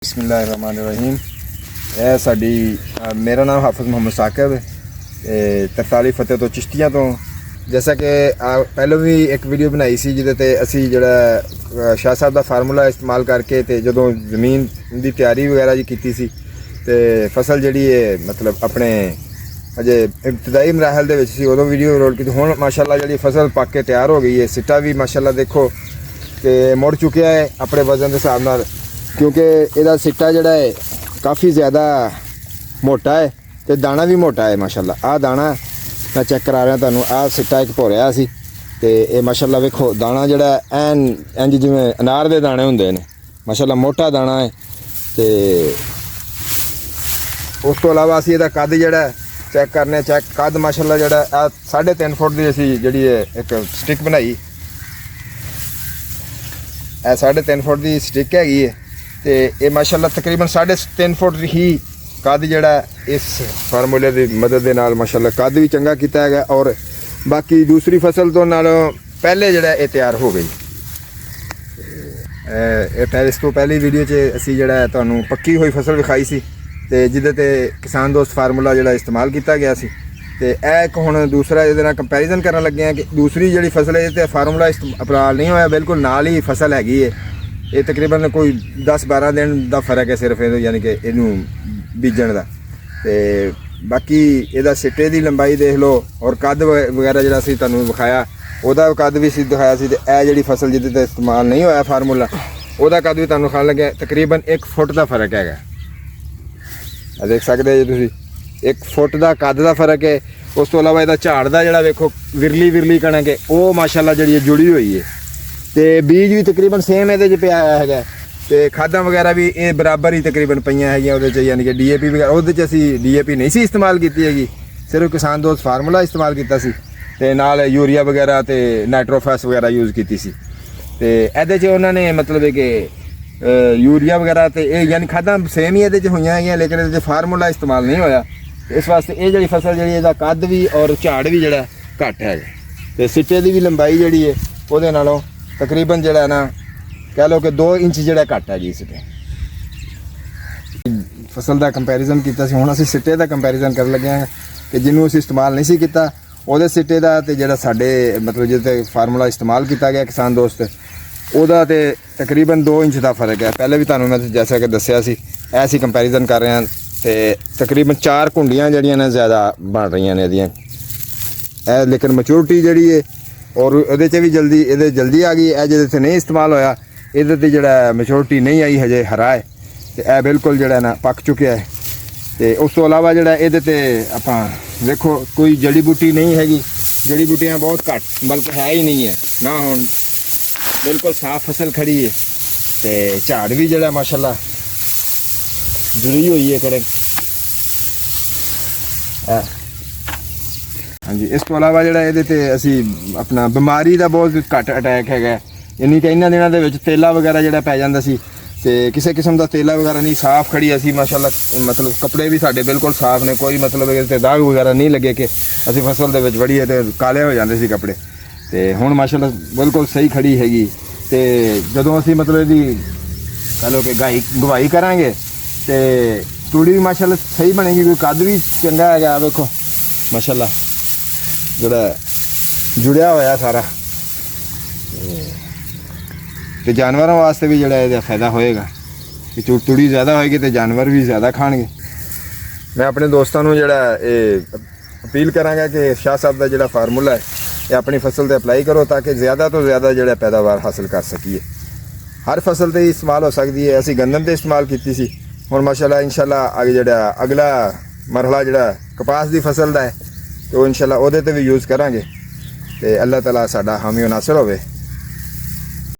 बिस्मिल्लाहिर्रहमानिर्रहीम। ਇਹ ਸਾਡੀ ਮੇਰਾ ਨਾਮ ਹਾਫਿਜ਼ ਮੁਹੰਮਦ ਸਾਕਿਬ ਤਰਤਾਲੀ ਫਤਿਹ ਤੋਂ ਚਿਸ਼ਤੀਆਂ ਤੋਂ। जैसा कि पहले भी एक वीडियो बनाई सी जिहदे ते असी जिहड़ा शाह साहब दा फार्मूला इस्तेमाल करके ते जदों ज़मीन दी तैयारी वगैरह जी कीती सी ते फसल जिहड़ी है मतलब अपने अजे इब्तदाई मराहल दे विच सी उदों वीडियो रोल की। हुण माशाअल्लाह जिहड़ी फसल पक के तैयार हो गई है। सिट्टा भी माशाअल्लाह देखो कि मुड़ चुकिया है अपने वजन के हिसाब नाल, क्योंकि इहदा सिट्टा जिहड़ा है काफ़ी ज़्यादा मोटा है तो दाना भी मोटा है माशाअल्लाह। आ दाना मैं चेक करा रहा तुहानूं, आ सिट्टा एक भोरिया सी ते ये माशाअल्लाह वेखो दाना जिहड़ा एन इंज जिवें अनार दे दाने हुंदे ने माशाअल्लाह, मोटा दाना है। ते उस तो इलावा असीं इहदा कद जिहड़ा चेक करने चेक कद माशाअल्लाह जिहड़ा आ 3.5 फुट दी असीं जिहड़ी एक स्टिक बनाई, ए 3.5 फुट दी स्टिक हैगी है ते ये माशाअल्लाह तकरीबन 3.5 फुट ही कद जिहड़ा इस फार्मूले की मदद के नाल माशाअल्लाह कद भी चंगा किया है और बाकी दूसरी फसल तो नालों पहले जिहड़ा ये तैयार हो गई। इस तो पहली वीडियो असी जिहड़ा तुहानूं पक्की हुई फसल विखाई सी ते जिहदे ते किसान दोस्त फार्मूला जिहड़ा इस्तेमाल किया गया सी ते एक हुण दूसरा इहदे नाल कंपैरिजन करन लगे हैं कि दूसरी जिहड़ी फसल है इहदे ते फार्मूला इस्तेमाल नहीं होया, बिल्कुल नाल ही फसल हैगी है। ये तकरीबन कोई 10-12 दिन का फर्क है सिर्फ यानी कि इनू बीजण का। ते बाकी इहदा सिट्टे की लंबाई देख लो और कद वगैरह जिहड़ा असीं तुहानूं विखाया उहदा कद भी असीं दिखाया सी। ते ਇਹ ਜਿਹੜੀ फसल जिहदे ते इस्तेमाल नहीं होया फार्मूला उहदा कद भी तुहानूं विखाण लगे, तकरीबन 1 फुट का फर्क हैगा। देख सकते जी तुसीं 1 फुट का कद का फर्क है। उस तो इलावा इहदा झाड़ का जिहड़ा वेखो विरली कणक है वो माशाअल्लाह जिहड़ी जुड़ी हुई है ते बीज भी तकरीबन सेम इहदे च पिया हैगा ते खादां वगैरह भी ये बराबर ही तकरीबन पईयां हैगियां उहदे च, यानी कि DAP वगैरह उहदे च असीं DAP नहीं सी इस्तेमाल कीती हैगी, सिर्फ किसान दोस्त फार्मूला इस्तेमाल कीता सी ते नाल यूरिया वगैरह ते नाइट्रोफास वगैरह यूज़ कीती सी। ते इहदे च उन्हां ने मतलब है कि यूरिया वगैरह ते यानी खादां सेम ही इहदे च होईयां हैगियां लेकिन इहदे च फार्मूला इस्तेमाल नहीं होया। इस वास्ते ये जिहड़ी फसल जिहड़ी इहदा कद भी और झाड़ भी जिहड़ा घट है ते सिट्टे दी भी लंबाई जिहड़ी है उहदे नालों तकरीबन जिहड़ा ना कह लो कि 2 इंच जिहड़ा घट है जी सिट्टे। फसल का कंपैरिजन किया सी, हुण असीं सिट्टे का कंपैरिजन कर लगे हैं कि जिन्हों असीं इस्तेमाल नहीं सी कीता उहदे सिट्टे का ते जिहड़ा साडे मतलब जिहदे फार्मूला इस्तेमाल किया गया किसान दोस्त उहदा ते तकरीबन 2 इंच का फर्क है। पहले भी तुहानूं मैं जैसा कि दस्सिया सी ऐसी कंपैरिजन कर रहे हैं ते तकरीबन 4 कुंडियां जिहड़ियां ने ज़्यादा बन रही ने इहदियां, लेकिन मैच्योरिटी जिहड़ी है और इहदे च भी जल्दी आ गई। जिहदे ते नहीं इस्तेमाल होया इहदे ते जिहड़ा मैच्योरिटी नहीं आई हजे हरा है ते यह बिल्कुल जिहड़ा ना पक चुकिया है। ते उस तो इलावा जिहड़ा इहदे ते आपां देखो कोई जड़ी बूटी नहीं हैगी, जड़ी बूटियां बहुत घट बल्कि है ही नहीं है ना, हुण बिल्कुल साफ फसल खड़ी है ते झाड़ भी जिहड़ा माशाअल्लाह जुड़ी हुई है कड़े। हाँ जी, इस तो इलावा जिहड़ा इहदे ते असीं अपना बीमारी का बहुत घट अटैक हैगा, यानी कि इन्हां दिनां दे विच तेला वगैरह जिहड़ा पै जांदा सी ते किसी किस्म का तेला वगैरह नहीं, साफ खड़ी असीं माशाअल्लाह, मतलब कपड़े भी साडे बिल्कुल साफ ने, कोई मतलब इहदे ते दाग वगैरह नहीं लगे कि असीं फसल दे विच वड़ीए ते काले हो जांदे सी कपड़े। ते हुण माशाअल्लाह बिल्कुल सही खड़ी हैगी ते जदों असीं मतलब इहदी कह लो कि गवाही करांगे ते तूड़ी भी माशाअल्लाह सही बनेगी, कोई कद भी चंगा हैगा वेखो माशाअल्लाह जोड़ा जुड़िया होया सारा। तो जानवरों वास्ते भी जोड़ा ये फायदा होएगा कि तुड़ी ज़्यादा होएगी तो जानवर भी ज़्यादा खाएंगे। मैं अपने दोस्तों को जोड़ा अपील कराँगा कि शाह साहब का जोड़ा फार्मूला है ये अपनी फसल से अप्लाई करो ताकि ज़्यादा तो ज़्यादा जोड़ा पैदावार हासिल कर सकीए। हर फसल से इस्तेमाल हो सकती है, असी गंदम से इस्तेमाल की सी, हुण माशाअल्लाह इंशाअल्लाह आगे जोड़ा अगला मरहला जोड़ा कपास की फसल का है तो इंशाअल्लाह उहदे ते भी यूज़ करांगे ते अल्लाह ताला साडा हामी नासिर होवे।